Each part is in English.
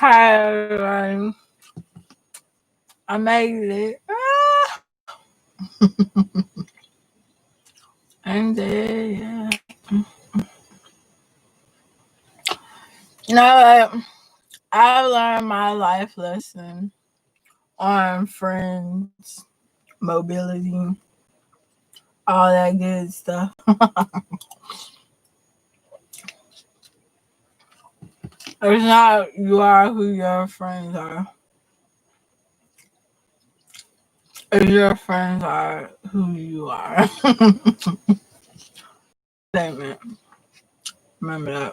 Hi everyone. I made it. I'm dead. Yeah. You know what? I learned my life lesson on friends, mobility, all that good stuff. It's not you are who your friends are. It's your friends are who you are. Statement. Remember that.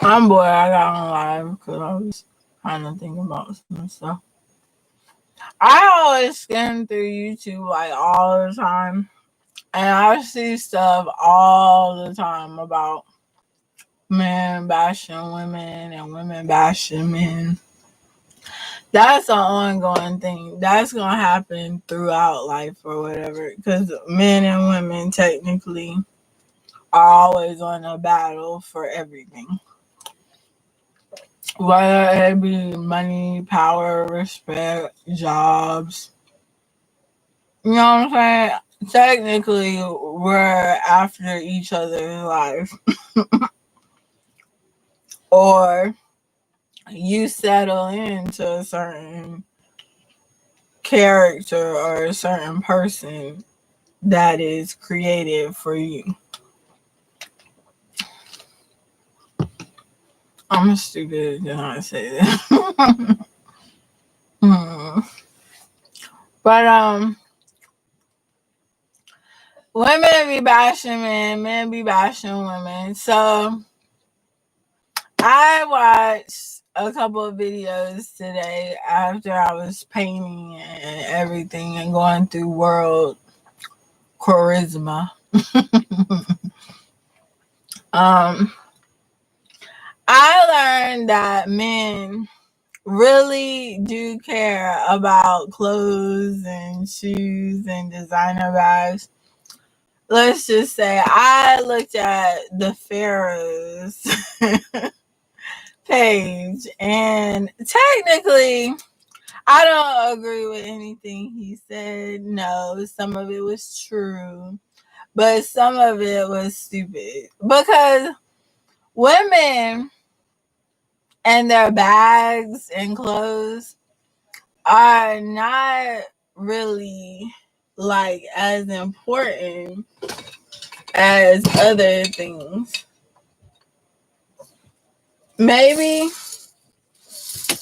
I'm bored. I got on live because I was trying to think about some stuff. I always skim through YouTube like all the time, and I see stuff all the time about men bashing women and women bashing men. That's an ongoing thing. That's gonna happen throughout life or whatever, because men and women technically are always on a battle for everything, whether it be money, power, respect, jobs. You know what I'm saying? Technically, we're after each other's life. Or you settle into a certain character or a certain person that is created for you. I'm stupid to not say that. But women be bashing men be bashing women. So I watched a couple of videos today after I was painting and everything and going through world charisma. um, I learned that men really do care about clothes and shoes and designer bags. Let's just say I looked at the Pharaoh's page, and technically I don't agree with anything he said. No, some of it was true, but some of it was stupid because women and their bags and clothes are not really like as important as other things. Maybe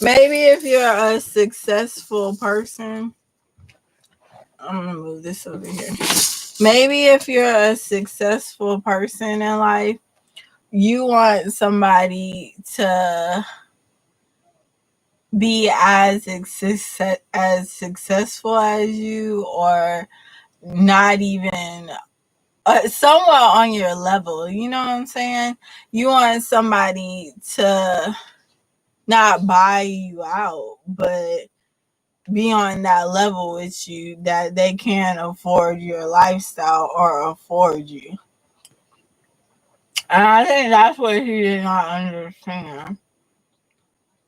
if you're a successful person, I'm gonna move this over here. Maybe if you're a successful person in life, you want somebody to be as successful as you, or not even somewhere on your level. You know what I'm saying? You want somebody to not buy you out, but be on that level with you that they can afford your lifestyle or afford you. And I think that's what he did not understand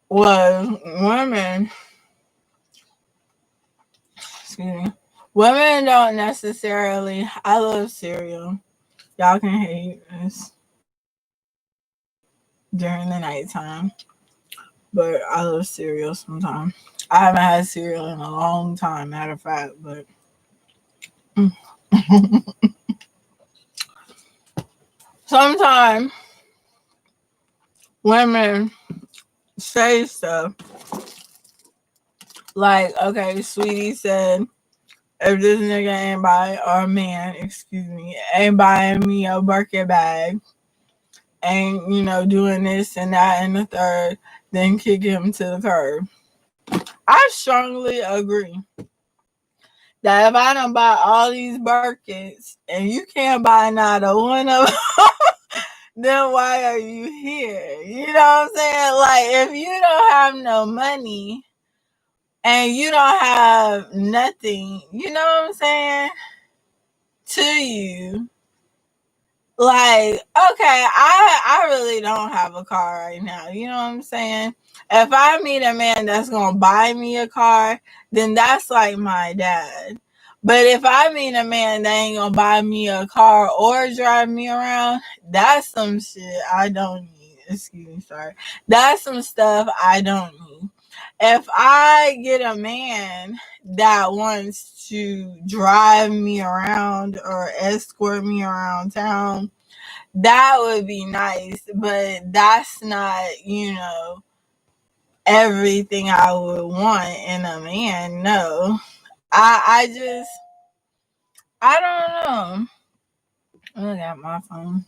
was women, excuse me, women don't necessarily, I love cereal. Y'all can hate this during the nighttime, but I love cereal sometimes. I haven't had cereal in a long time, matter of fact, but sometimes women say stuff like, okay, sweetie said, if this nigga ain't buying, or man, excuse me, ain't buying me a Birkin bag, ain't, doing this and that and the third, then kick him to the curb. I strongly agree that if I don't buy all these Birkins and you can't buy not a one of them, then why are you here? You know what I'm saying? Like, if you don't have no money and you don't have nothing, you know what I'm saying, to you, Like, okay, I really don't have a car right now. You know what I'm saying? If I meet a man that's gonna buy me a car, then that's like my dad. But if I meet a man that ain't gonna buy me a car or drive me around, that's some shit I don't need. Excuse me, sorry. That's some stuff I don't need. If I get a man that wants to drive me around or escort me around town, that would be nice, but that's not, everything I would want in a man. No. I don't know. Look at my phone.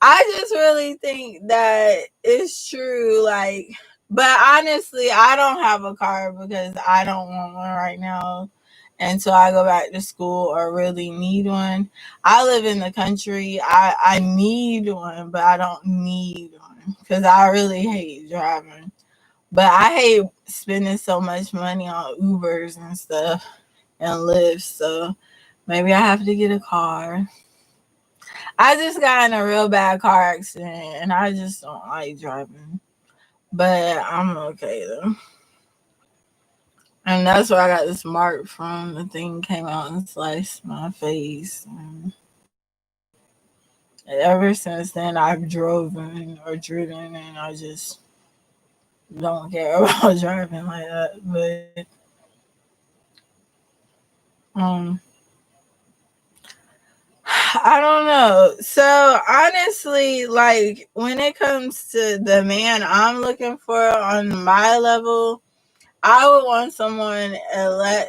I just really think that it's true. Like, but honestly, I don't have a car because I don't want one right now until I go back to school or really need one. I live in the country. I need one, but I don't need one because I really hate driving. But I hate spending so much money on Ubers and stuff and Lyft. So maybe I have to get a car. I just got in a real bad car accident and I just don't like driving. But I'm okay though. And that's where I got this mark from. The thing came out and sliced my face. And ever since then, I've driven, and I just don't care about driving like that. But um, I don't know. So honestly, like when it comes to the man I'm looking for on my level, I would want someone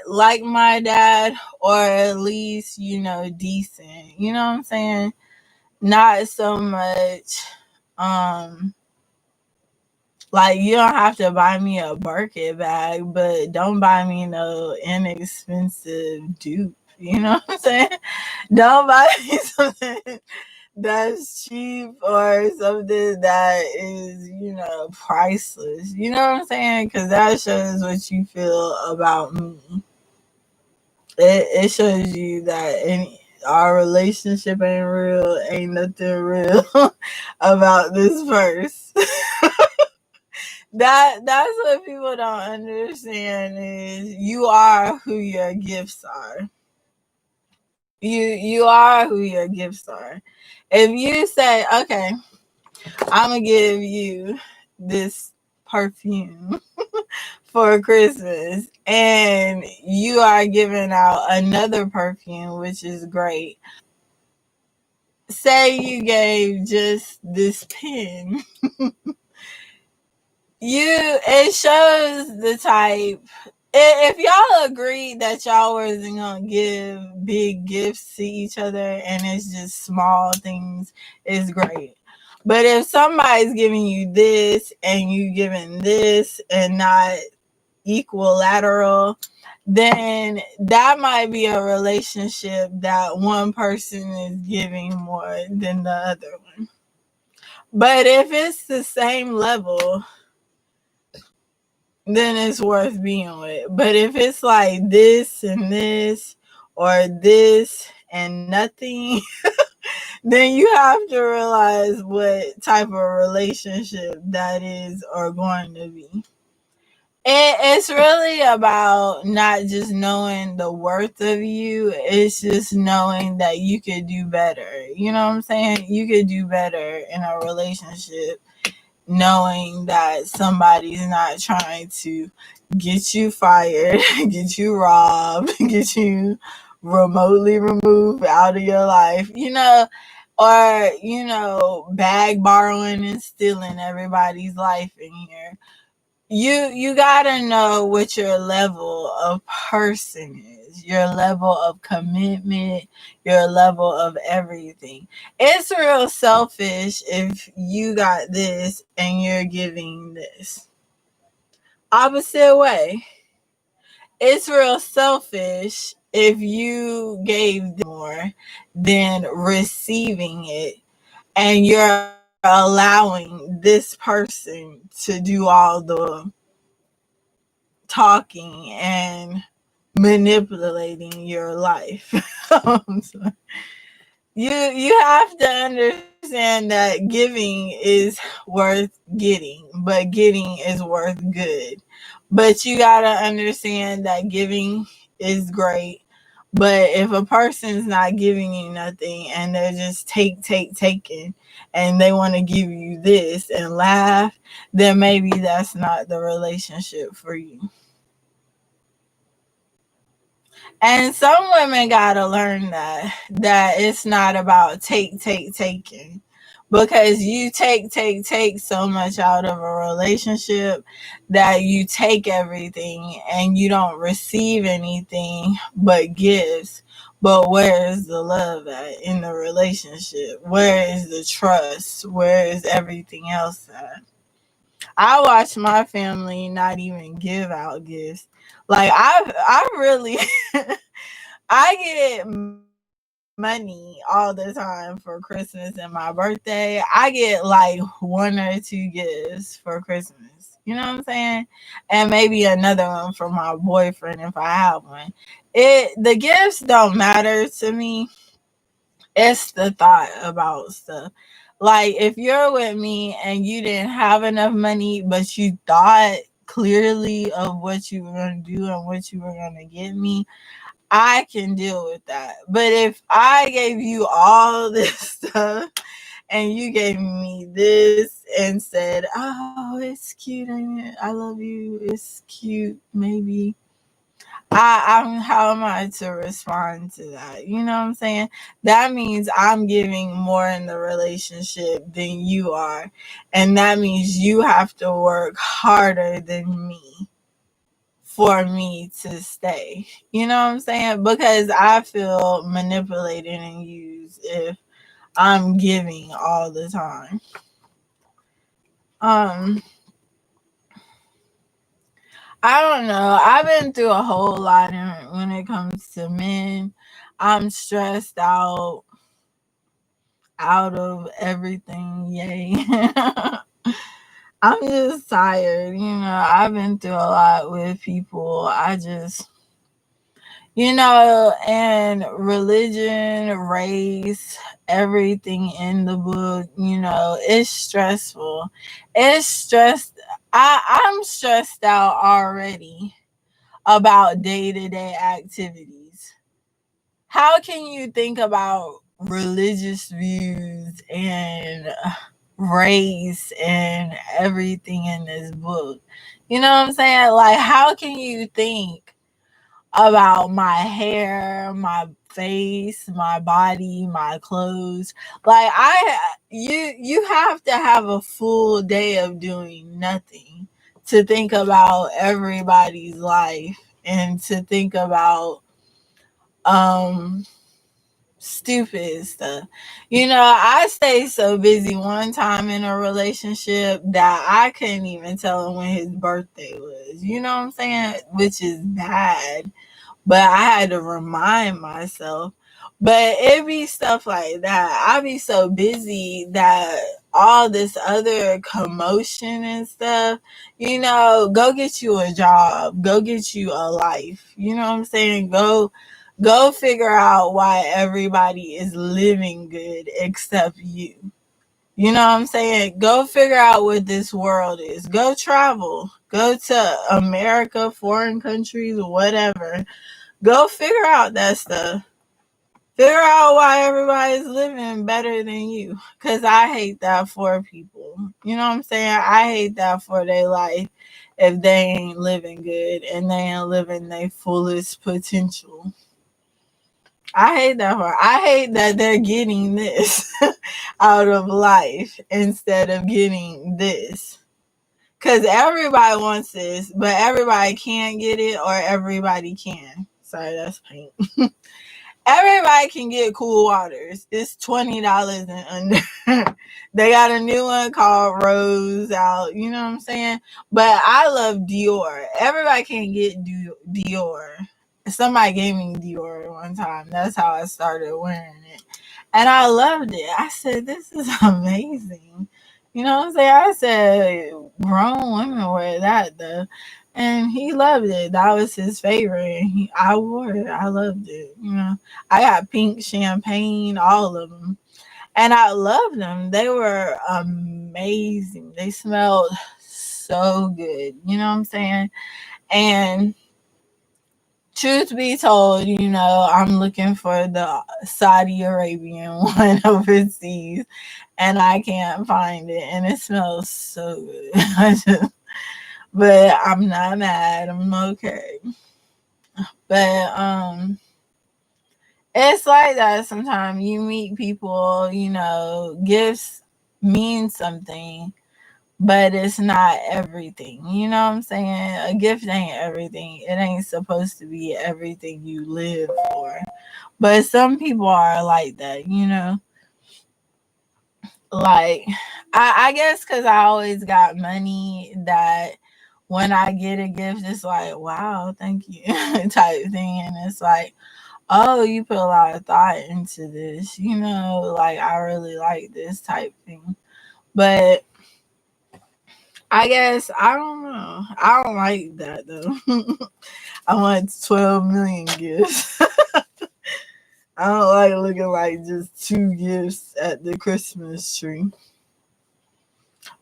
like my dad, or at least, decent. You know what I'm saying? Not so much, um, like you don't have to buy me a Birkin bag, but don't buy me no inexpensive dupe. You know what I'm saying? Don't buy me something that's cheap or something that is, priceless. You know what I'm saying? Because that shows what you feel about me. It shows you that our relationship ain't real, ain't nothing real about this verse. That's what people don't understand is you are who your gifts are. You are who your gifts are. If you say, okay, I'm gonna give you this perfume for Christmas, and you are giving out another perfume, which is great. Say you gave just this pen. It shows the type. If y'all agree that y'all wasn't gonna give big gifts to each other and it's just small things, it's great. But if somebody's giving you this and you giving this and not equilateral, then that might be a relationship that one person is giving more than the other one. But if it's the same level, then it's worth being with. But if it's like this and this, or this and nothing, then you have to realize what type of relationship that is or going to be. It's really about not just knowing the worth of you, it's just knowing that you could do better. You know what I'm saying? You could do better in a relationship, knowing that somebody's not trying to get you fired, get you robbed, get you remotely removed out of your life, or, bag borrowing and stealing everybody's life in here. You gotta know what your level of person is, your level of commitment, your level of everything. It's real selfish if you got this and you're giving this. Opposite way. It's real selfish if you gave more than receiving it and you're allowing this person to do all the talking and manipulating your life. you have to understand that giving is worth getting, but getting is worth good. But you gotta understand that giving is great. But if a person's not giving you nothing and they're just taking, and they want to give you this and laugh, then maybe that's not the relationship for you. And some women gotta learn that it's not about taking. Because you take so much out of a relationship that you take everything and you don't receive anything but gifts. But where is the love at in the relationship? Where is the trust? Where is everything else at? I watch my family not even give out gifts. Like I really I get money all the time for Christmas and my birthday. I get like one or two gifts for Christmas. You know what I'm saying? And maybe another one for my boyfriend if I have one. The gifts don't matter to me. It's the thought about stuff. Like if you're with me and you didn't have enough money, but you thought clearly of what you were going to do and what you were going to get me, I can deal with that. But if I gave you all this stuff and you gave me this and said, "Oh, it's cute, ain't it? I love you. It's cute, maybe." I'm how am I to respond to that? You know what I'm saying? That means I'm giving more in the relationship than you are. And that means you have to work harder than me for me to stay. You know what I'm saying? Because I feel manipulated and used if I'm giving all the time. Um, I don't know. I've been through a whole lot when it comes to men. I'm stressed out of everything. Yay. I'm just tired. I've been through a lot with people. And religion, race, everything in the book, it's stressful. It's stressed. I'm stressed out already about day-to-day activities. How can you think about religious views and race and everything in this book? You know what I'm saying? Like, how can you think about my hair, my face, my body, my clothes? Like, you have to have a full day of doing nothing to think about everybody's life and to think about um stupid stuff. I stayed so busy one time in a relationship that I couldn't even tell him when his birthday was. You know what I'm saying? Which is bad, but I had to remind myself. But it be stuff like that. I be so busy that all this other commotion and stuff, go get you a job, go get you a life. You know what I'm saying? Go figure out why everybody is living good except you. You know what I'm saying? Go figure out what this world is. Go travel. Go to America, foreign countries, whatever. Go figure out that stuff. Figure out why everybody's living better than you. Because I hate that for people. You know what I'm saying? I hate that for their life if they ain't living good and they ain't living their fullest potential. I hate that part. I hate that they're getting this out of life instead of getting this. Because everybody wants this, but everybody can't get it or everybody can. Sorry, that's paint. Everybody can get cool waters. It's $20 and under. They got a new one called Rose out. You know what I'm saying? But I love Dior. Everybody can get Dior. Somebody gave me Dior one time. That's how I started wearing it. And I loved it. I said, this is amazing. You know what I'm saying? I said, grown women wear that though. and he loved it. That was his favorite. I wore it. I loved it. I got pink champagne, all of them, and I loved them. They were amazing. They smelled so good. You know what I'm saying? And truth be told, I'm looking for the Saudi Arabian one overseas, and I can't find it, and it smells so good. But I'm not mad. I'm okay. But it's like that sometimes. You meet people, gifts mean something, but it's not everything. You know what I'm saying? A gift ain't everything. It ain't supposed to be everything you live for. But some people are like that. Like, I guess because I always got money, that when I get a gift, it's like, wow, thank you, type thing. And it's like, oh, you put a lot of thought into this, like, I really like this type thing. But I guess, I don't know. I don't like that though. I want 12 million gifts. I don't like looking like just two gifts at the Christmas tree.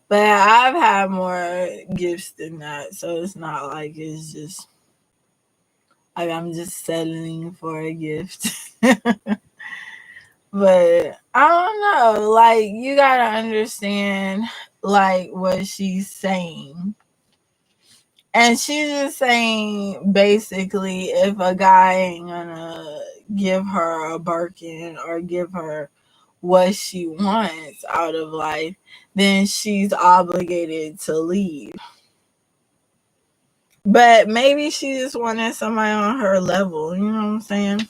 But I've had more gifts than that, so it's not like it's just like I'm just settling for a gift. But I don't know, like, you gotta understand like what she's saying. And she's just saying basically, if a guy ain't gonna give her a Birkin or give her what she wants out of life, then she's obligated to leave. But maybe she just wanted somebody on her level, you know what I'm saying?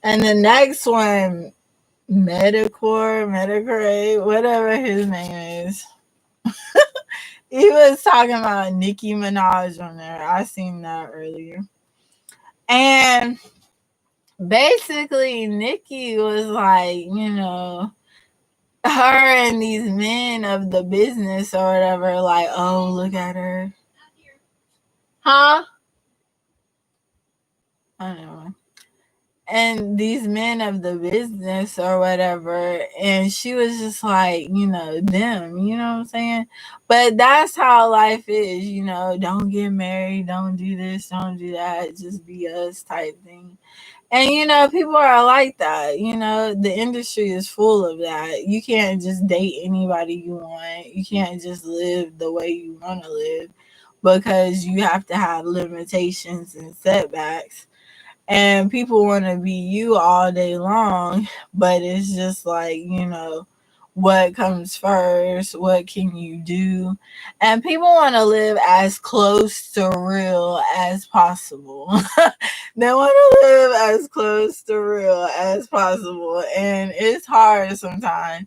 And the next one, Medicare, whatever his name is. He was talking about Nicki Minaj on there. I seen that earlier. And basically, Nicki was like, her and these men of the business or whatever, like, oh, look at her. Huh? I don't know. And these men of the business or whatever, and she was just like, them, you know what I'm saying? But that's how life is, don't get married, don't do this, don't do that, just be us type thing. And people are like that. The industry is full of that. You can't just date anybody you want. You can't just live the way you want to live, because you have to have limitations and setbacks. And people want to be you all day long, but it's just like, what comes first? What can you do? And people want to live as close to real as possible. They want to live as close to real as possible, and it's hard sometimes.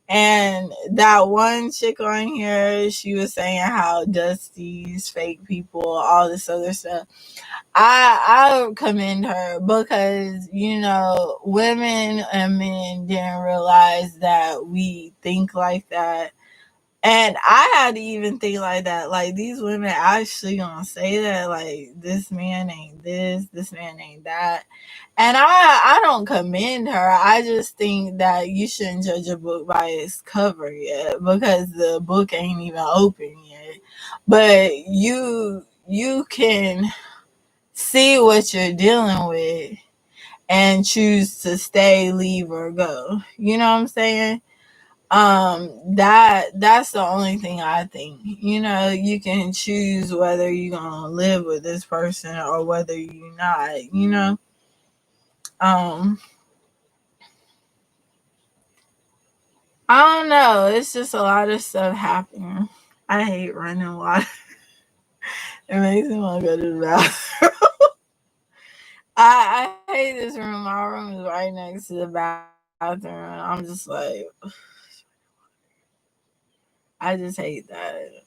And that one chick on here, she was saying how Dusty's fake people, all this other stuff. I commend her, because women and men didn't realize that we think like that. And I had to even think like that. Like, these women actually gonna say that, like, this man ain't this man ain't that. And I don't commend her. I just think that you shouldn't judge a book by its cover yet, because the book ain't even open yet. But you can see what you're dealing with and choose to stay, leave, or go. You know what I'm saying? That's the only thing I think. You can choose whether you're gonna live with this person or whether you're not. um I don't know, it's just a lot of stuff happening. I hate running water. It makes me want to go to the bathroom. I hate this room. My room is right next to the bathroom. I'm just like, I just hate that.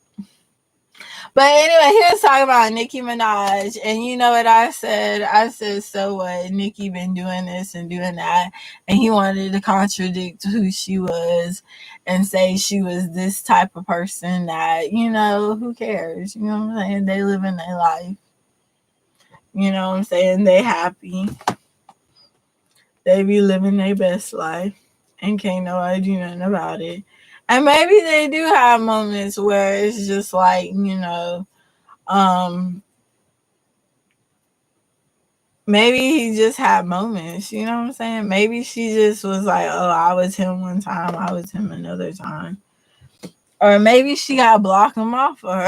But anyway, he was talking about Nicki Minaj, and you know what I said? I said, so what? Nicki been doing this and doing that, and he wanted to contradict who she was and say she was this type of person that, who cares? You know what I'm saying? They living their life. You know what I'm saying? They happy. They be living their best life, and can't nobody do nothing about it. And maybe they do have moments where it's just like, um, maybe he just had moments, you know what I'm saying? Maybe she just was like, oh, I was him one time, I was him another time. Or maybe she got blocked him off, or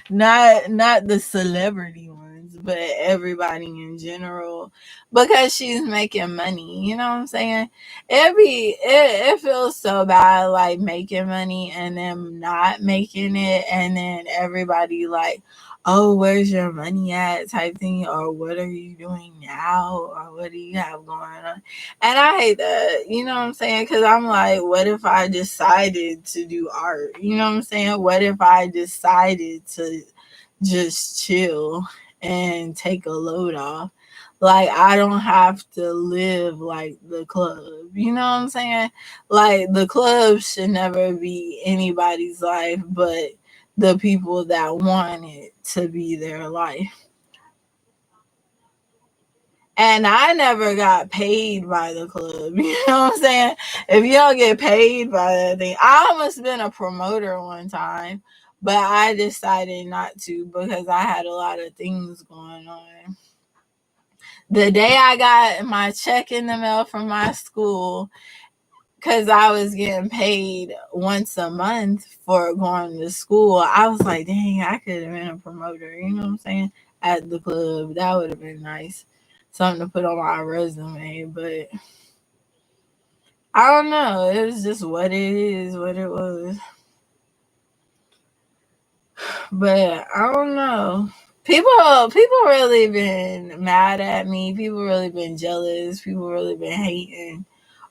not the celebrity ones, but everybody in general, because she's making money. You know what I'm saying? It feels so bad, like making money and then not making it, and then everybody like, oh, where's your money at, type thing, or what are you doing now, or what do you have going on? And I hate that, you know what I'm saying? Because I'm like, what if I decided to do art? You know what I'm saying? What if I decided to just chill and take a load off? Like, I don't have to live like the club. You know what I'm saying? Like, the club should never be anybody's life but the people that want it to be their life. And I never got paid by the club. You know what I'm saying? If you don't get paid by that thing, I almost been a promoter one time, but I decided not to because I had a lot of things going on. The day I got my check in the mail from my school, because I was getting paid once a month for going to school, I was like, dang, I could have been a promoter, you know what I'm saying? At the club. That would have been nice. Something to put on my resume. But I don't know. It was just what it is, what it was. But I don't know. People really been mad at me. People really been jealous. People really been hating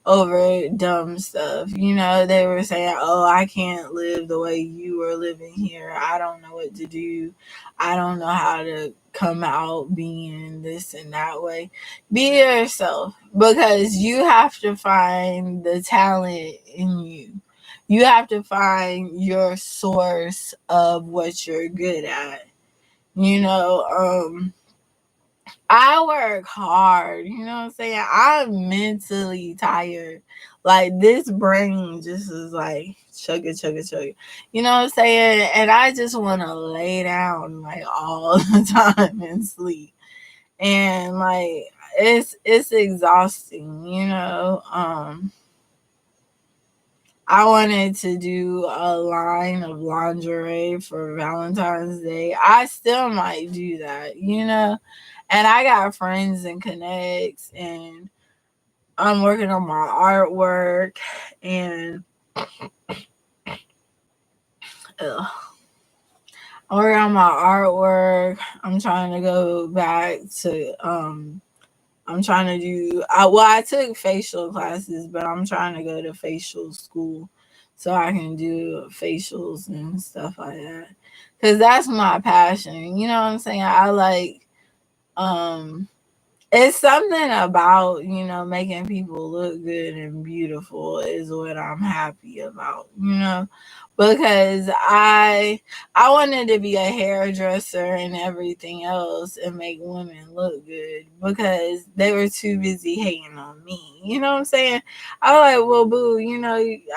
over dumb stuff. They were saying, oh, I can't live the way you were living here. I don't know what to do. I don't know how to come out being this and that way. Be yourself, because you have to find the talent in you. You have to find your source of what you're good at. You know, I work hard, you know what I'm saying? I'm mentally tired. Like, this brain just is like chugga chugga chugga. You know what I'm saying? And I just want to lay down like all the time and sleep. And like, it's exhausting, I wanted to do a line of lingerie for Valentine's Day. I still might do that. And I got friends and connects, and I'm working on my artwork, and ugh, I'm working on my artwork. I'm trying to go back to I'm trying to do I took facial classes, but I'm trying to go to facial school so I can do facials and stuff like that. Cause that's my passion. You know what I'm saying? I like um it's something about, making people look good and beautiful is what I'm happy about, because I wanted to be a hairdresser and everything else and make women look good because they were too busy hating on me. You know what I'm saying? I was like, well, boo,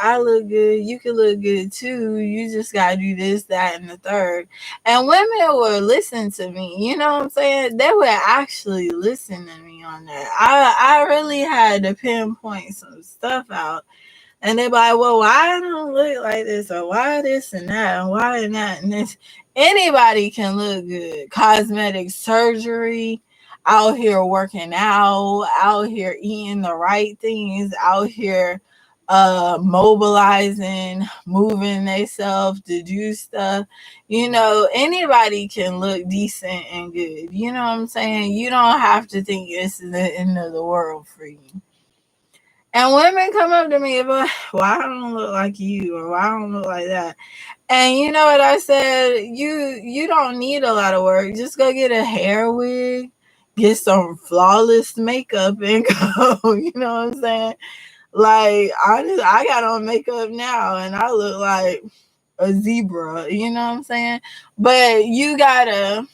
I look good. You can look good too. You just got to do this, that, and the third. And women would listen to me, you know what I'm saying? They would actually listen to me on that. I really had to pinpoint some stuff out. And they're like, well, why I don't look like this, or why this and that, and why and that and this. Anybody can look good. Cosmetic surgery, out here working out here eating the right things, out here mobilizing, moving themselves to do stuff. Anybody can look decent and good. You know what I'm saying? You don't have to think this is the end of the world for you. And women come up to me about why I don't look like you or why I don't look like that. And you know what I said? You don't need a lot of work. Just go get a hair wig, get some flawless makeup and go. You know what I'm saying? Like I got on makeup now and I look like a zebra, you know what I'm saying? But you gotta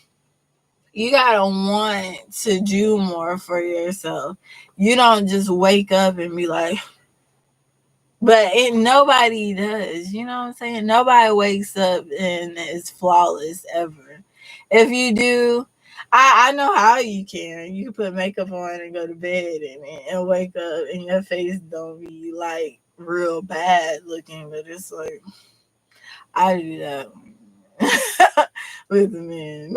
want to do more for yourself. You don't just wake up and be like, nobody does, you know what I'm saying? Nobody wakes up and is flawless ever. If you do, I know how you can. You can put makeup on and go to bed and wake up and your face don't be like real bad looking, but it's like I do that with men.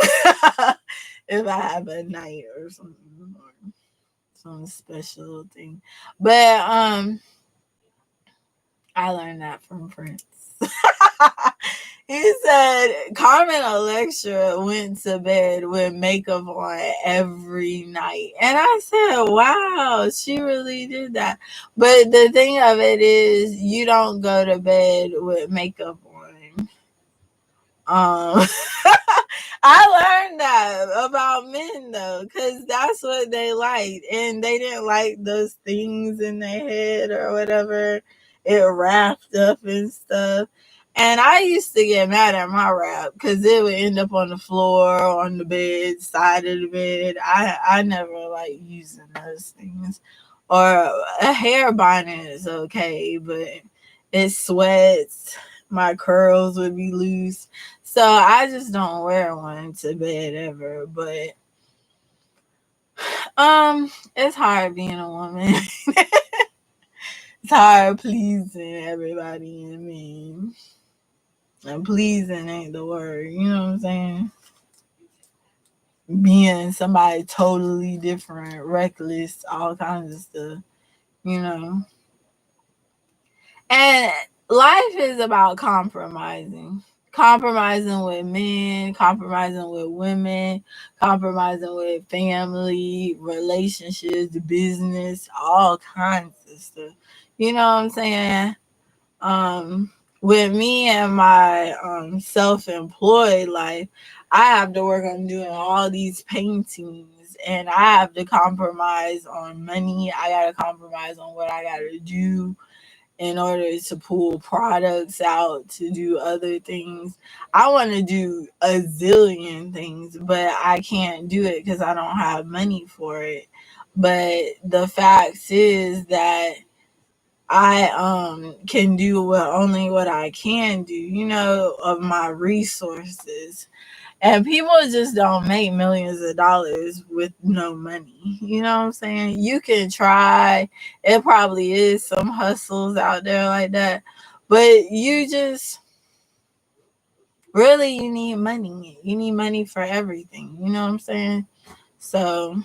If I have a night or something or some special thing. But I learned that from Prince. He said Carmen Electra went to bed with makeup on every night. And I said, wow, she really did that. But the thing of it is, you don't go to bed with makeup on. I learned that about men though, because that's what they liked, and they didn't like those things in their head or whatever. It wrapped up and stuff. And I used to get mad at my wrap because it would end up on the floor, on the bed, side of the bed. I never like using those things. Or a hair bonnet is okay, but it sweats. My curls would be loose. So I just don't wear one to bed ever. But it's hard being a woman. It's hard pleasing everybody and me. And pleasing ain't the word, you know what I'm saying? Being somebody totally different, reckless, all kinds of stuff, you know. And life is about compromising. Compromising with men, compromising with women, compromising with family, relationships, business, all kinds of stuff. You know what I'm saying? With me and my self-employed life, I have to work on doing all these paintings and I have to compromise on money. I gotta compromise on what I gotta do in order to pull products out to do other things. I want to do a zillion things, but I can't do it because I don't have money for it. But the fact is that I can do only what I can do, of my resources. And people just don't make millions of dollars with no money. You know what I'm saying? You can try. It probably is some hustles out there like that. But you need money. You need money for everything. You know what I'm saying? So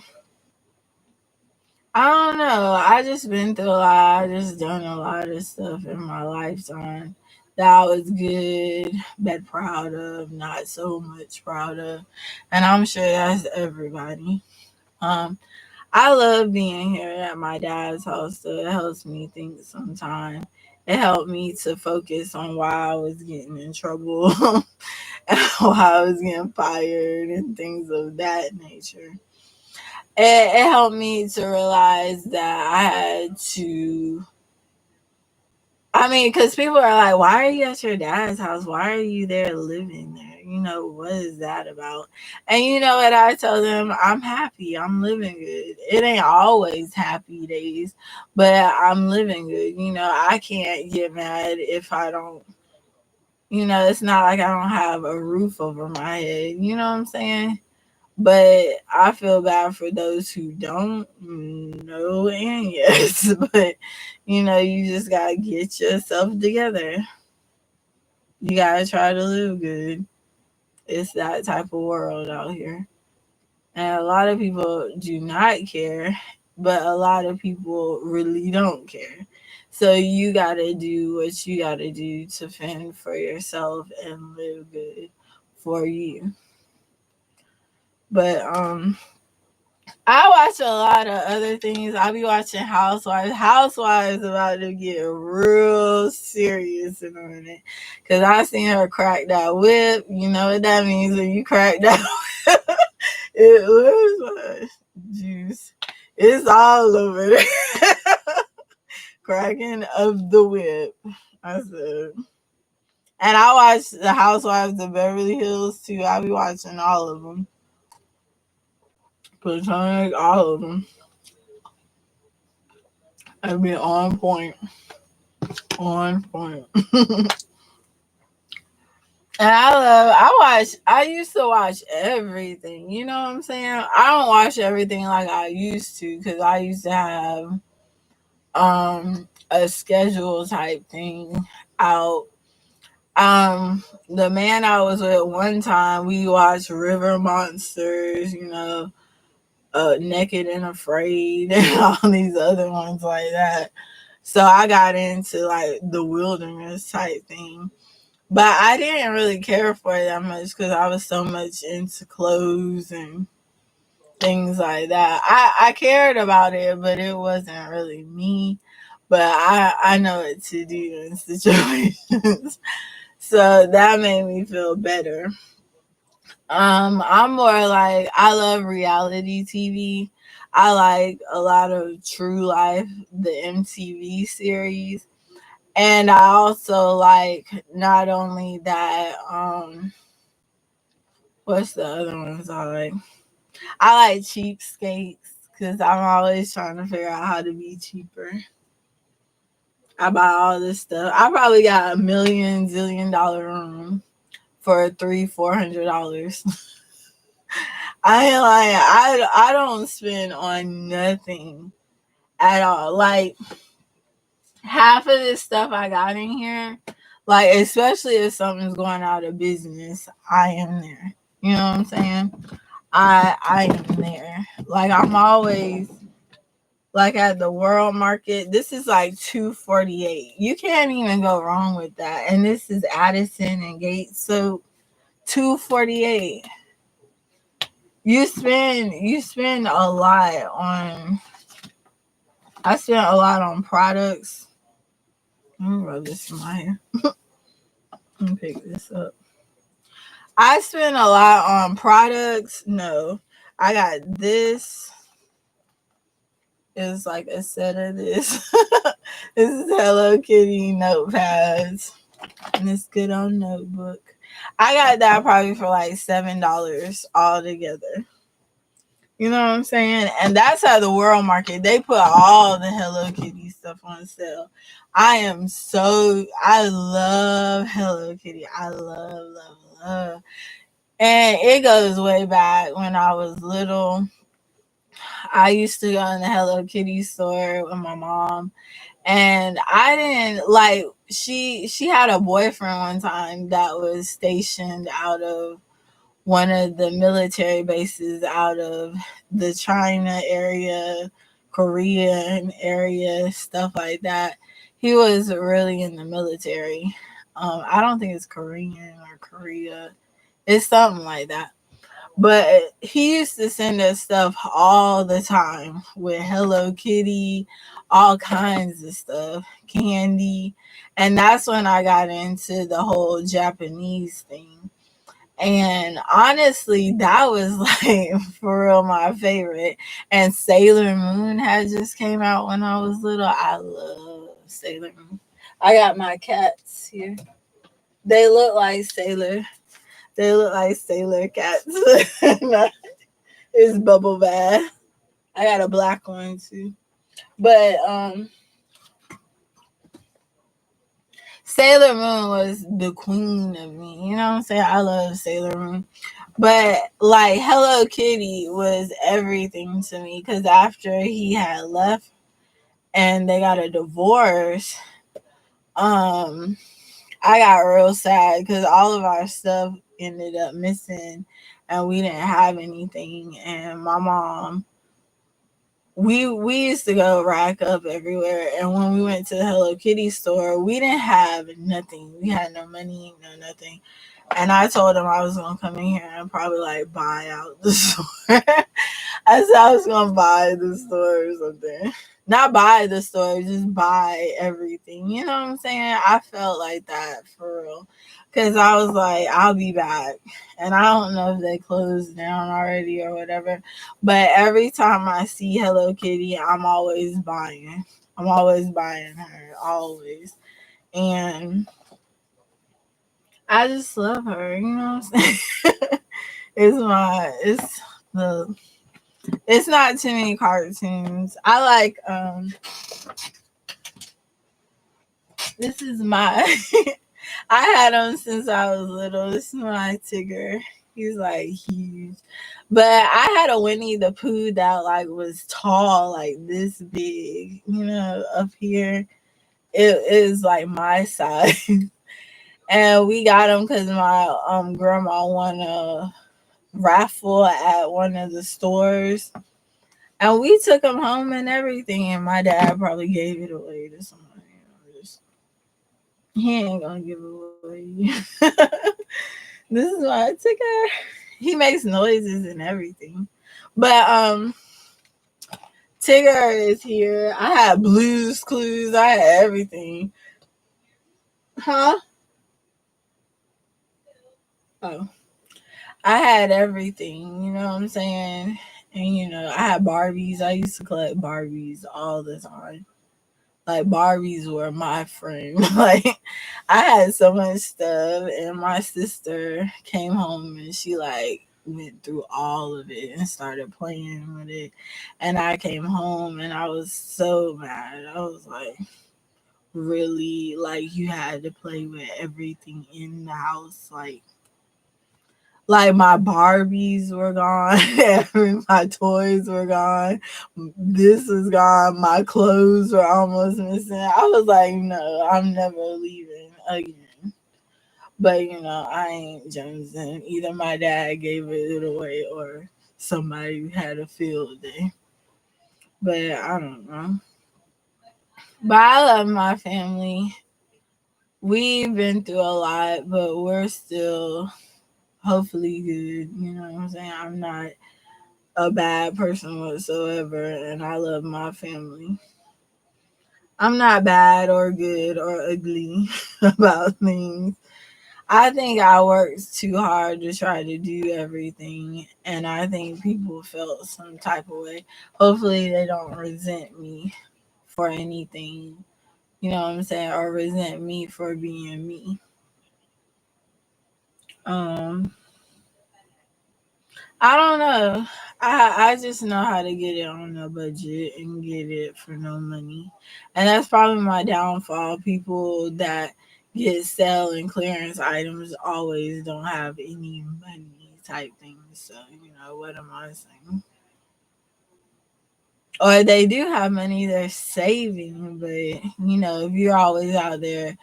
I don't know. I just been through a lot. I just done a lot of stuff in my lifetime that I was good, but proud of, not so much proud of. And I'm sure that's everybody. Um, I love being here at my dad's house, so it helps me think sometimes. It helped me to focus on why I was getting in trouble, why I was getting fired, and things of that nature. It helped me to realize that I had to. I mean, because people are like, why are you at your dad's house? Why are you there living there? What is that about? And you know what? I tell them, I'm happy. I'm living good. It ain't always happy days, but I'm living good. I can't get mad if I don't. It's not like I don't have a roof over my head. You know what I'm saying? But I feel bad for those who don't know and yes. But you just gotta get yourself together. You gotta try to live good. It's that type of world out here. And a lot of people do not care, but a lot of people really don't care. So you gotta do what you gotta do to fend for yourself and live good for you. But I watch a lot of other things. I be watching Housewives. Housewives about to get real serious in a minute. Cause I seen her crack that whip. You know what that means when you crack that whip. It was juice. It's all over there. Cracking of the whip. I said. And I watch the Housewives of Beverly Hills too. I be watching all of them. Platonic, all of them. I be on point. On point. And I used to watch everything. You know what I'm saying? I don't watch everything like I used to because I used to have a schedule type thing out. The man I was with one time, we watched River Monsters, Naked and Afraid, and all these other ones like that. So I got into like the wilderness type thing. But I didn't really care for it that much because I was so much into clothes and things like that. I cared about it, but it wasn't really me. But I know what to do in situations. So that made me feel better. I'm more like I love reality TV. I like a lot of True Life, the MTV series. And I also like not only that, what's the other ones I like? I like Cheapskates because I'm always trying to figure out how to be cheaper. I buy all this stuff. I probably got $1 million, $1 zillion room for $300-$400. I ain't lying. I don't spend on nothing at all. Like half of this stuff I got in here, like especially if something's going out of business, I am there. You know what I'm saying? I am there. Like I'm always like at the World Market. This is like 248. You can't even go wrong with that. And this is Addison and Gates. So 248. You spend a lot on I spent a lot on products. Let me rub this in my hair. Let me pick this up. I spent a lot on products. No. I got this. It's like a set of this. This is Hello Kitty notepads. And it's good on notebook. I got that probably for like $7 all together. You know what I'm saying? And that's how the World Market, they put all the Hello Kitty stuff on sale. I love Hello Kitty. I love, love, love. And it goes way back when I was little. I used to go in the Hello Kitty store with my mom. And I didn't like she had a boyfriend one time that was stationed out of one of the military bases out of the China area, Korean area, stuff like that. He was really in the military. I don't think it's Korean or Korea. It's something like that. But he used to send us stuff all the time with Hello Kitty, all kinds of stuff, candy. And that's when I got into the whole Japanese thing. And honestly, that was like for real my favorite. And Sailor Moon had just came out when I was little. I love Sailor Moon. I got my cats here. They look like Sailor. They look like Sailor cats. It's bubble bath. I got a black one too. But Sailor Moon was the queen of me. You know what I'm saying? I love Sailor Moon. But like Hello Kitty was everything to me because after he had left and they got a divorce, um, I got real sad because all of our stuff ended up missing and we didn't have anything. And my mom, we used to go rack up everywhere. And when we went to the Hello Kitty store, we didn't have nothing. We had no money, no nothing. And I told him I was gonna come in here and probably like buy out the store. I said I was gonna buy the store or something. Not buy the store, just buy everything. You know what I'm saying? I felt like that for real. Cause I was like, I'll be back. And I don't know if they closed down already or whatever. But every time I see Hello Kitty, I'm always buying. I'm always buying her. Always. And I just love her, you know what I'm saying? The it's not too many cartoons. I like this is my I had him since I was little. This is my Tigger. He's like huge. But I had a Winnie the Pooh that like was tall, like this big, you know, up here. It is like my size. And we got him because my grandma won a raffle at one of the stores. And we took him home and everything. And my dad probably gave it away to somebody. He ain't gonna give it away. This is why I took her. He makes noises and everything. But Tigger is here. I had Blues Clues. I had everything. Huh? Oh. I had everything, you know what I'm saying? And you know, I had Barbies. I used to collect Barbies all the time. Like Barbies were my friend. Like I had so much stuff, and my sister came home and she like went through all of it and started playing with it. And I came home and I was so mad. I was like, really? Like you had to play with everything in the house, like my Barbies were gone, my toys were gone, this was gone, my clothes were almost missing. I was like, no, I'm never leaving again. But you know, I ain't jonesing. Either my dad gave it away or somebody had a field day. But I don't know. But I love my family. We've been through a lot, but we're still hopefully good. You know what I'm saying? I'm not a bad person whatsoever, and I love my family. I'm not bad or good or ugly about things. I think I worked too hard to try to do everything, and I think people felt some type of way. Hopefully, they don't resent me for anything, you know what I'm saying, or resent me for being me. Um, I don't know. I just know how to get it on a budget and get it for no money. And that's probably my downfall. People that get sale and clearance items always don't have any money type things. So, you know, what am I saying? Or they do have money they're saving, but you know, if you're always out there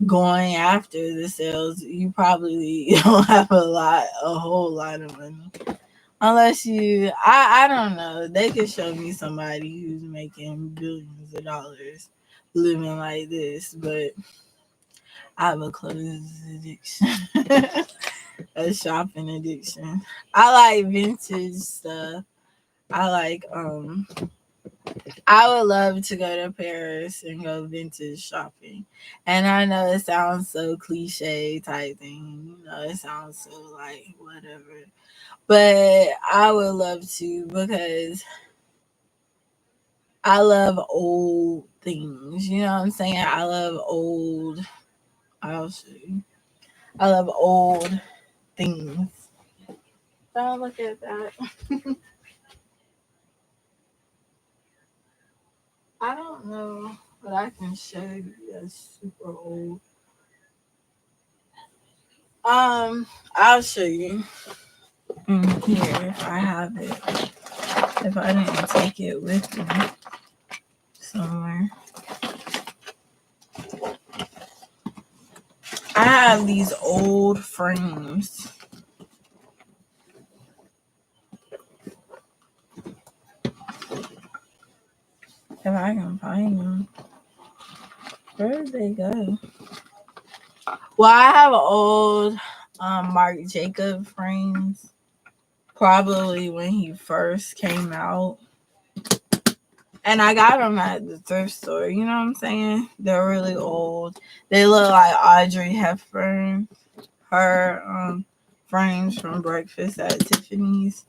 going after the sales, you probably don't have a whole lot of money. Unless I don't know. They could show me somebody who's making billions of dollars living like this, but I have a clothes addiction, a shopping addiction. I like vintage stuff. I like I would love to go to Paris and go vintage shopping. And I know it sounds so cliche type thing. You know, it sounds so like whatever. But I would love to because I love old things. You know what I'm saying? I love old. I'll show you. I love old things. Don't look at that. I don't know, but I can show you that's super old. I'll show you here if I have it. If I didn't take it with me somewhere. I have these old frames. If I can find them. Where did they go? Well, I have an old Marc Jacob frames, probably when he first came out. And I got them at the thrift store. You know what I'm saying? They're really old. They look like Audrey Hepburn. Her frames from Breakfast at Tiffany's.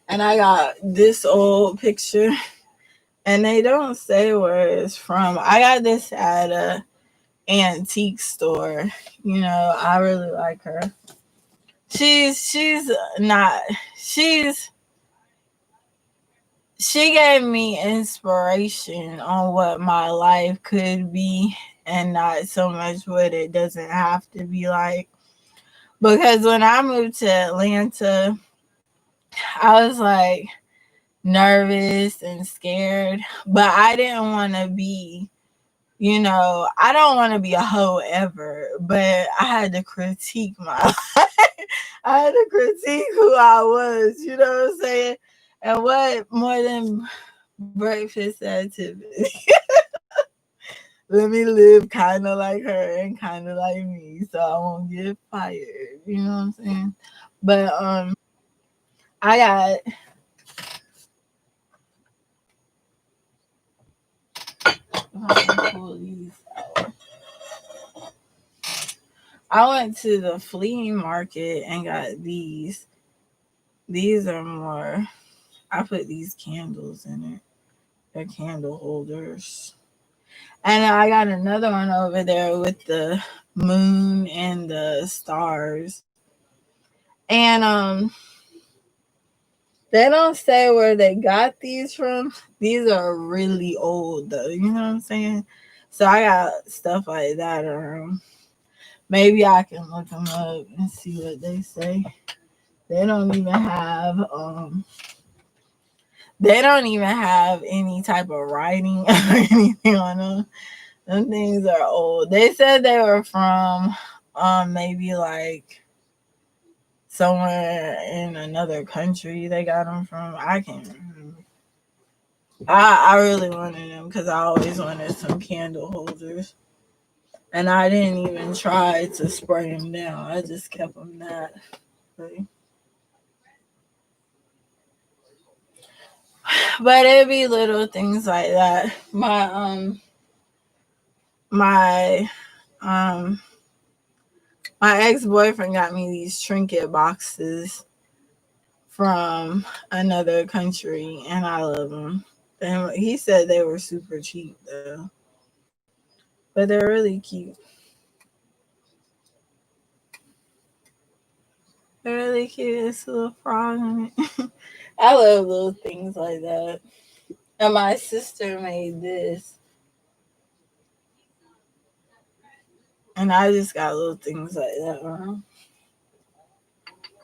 And I got this old picture. And they don't say where it's from. I got this at a antique store. You know, I really like her. She's not she's she gave me inspiration on what my life could be and not so much what it doesn't have to be like. Because when I moved to Atlanta, I was like nervous and scared, but I didn't want to be, I don't want to be a hoe ever, but I had to critique my life. I had to critique who I was, you know what I'm saying? And what more than Breakfast at Tiffany? Let me live kind of like her and kind of like me so I won't get fired. You know what I'm saying? But I got pull these out. I went to the flea market and got these. These are more. I put these candles in it. They're candle holders. And I got another one over there with the moon and the stars. And they don't say where they got these from. These are really old though. You know what I'm saying? So I got stuff like that around. Maybe I can look them up and see what they say. They don't even have any type of writing or anything on them. Them things are old. They said they were from maybe like somewhere in another country they got them from. I can't remember. I really wanted them because I always wanted some candle holders. And I didn't even try to spray them down. I just kept them that way. But it'd be little things like that. My ex-boyfriend got me these trinket boxes from another country, and I love them. And he said they were super cheap though, but they're really cute. They're really cute. It's a little frog in it. I love little things like that. And my sister made this, and I just got little things like that.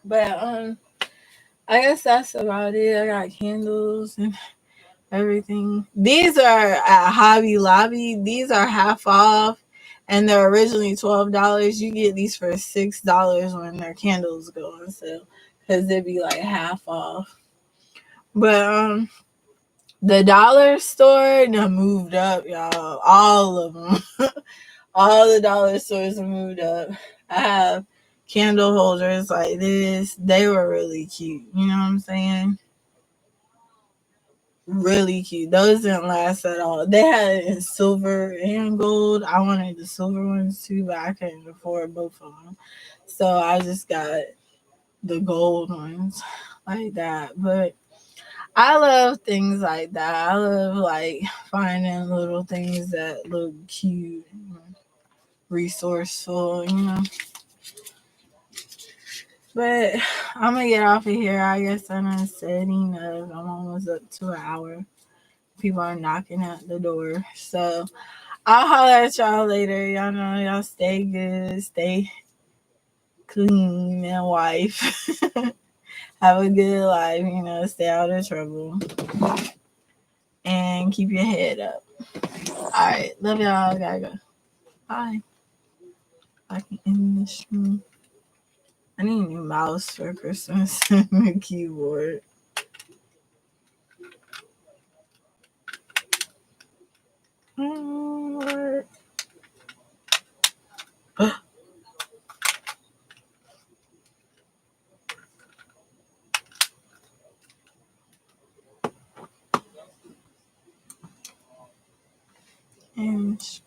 But I guess that's about it. I got candles and everything. These are at Hobby Lobby. These are half off, and they're originally $12. You get these for $6 when their candles go on sale, because they'd be like half off. But the dollar store done moved up, y'all. All of them, all the dollar stores have moved up. I have candle holders like this. They were really cute. You know what I'm saying? Really cute. Those didn't last at all. They had it in silver and gold. I wanted the silver ones too, but I couldn't afford both of them. So I just got the gold ones like that. But I love things like that. I love like finding little things that look cute, resourceful. But I'm gonna get off of here. I guess I'm setting up. I'm almost up to an hour. People are knocking at the door. So I'll holler at y'all later. Y'all know y'all stay good, stay clean and wife. Have a good life, stay out of trouble. And keep your head up. Alright, love y'all. Gotta go. Bye. I can end this stream. I need a new mouse for Christmas and a keyboard. Hinge.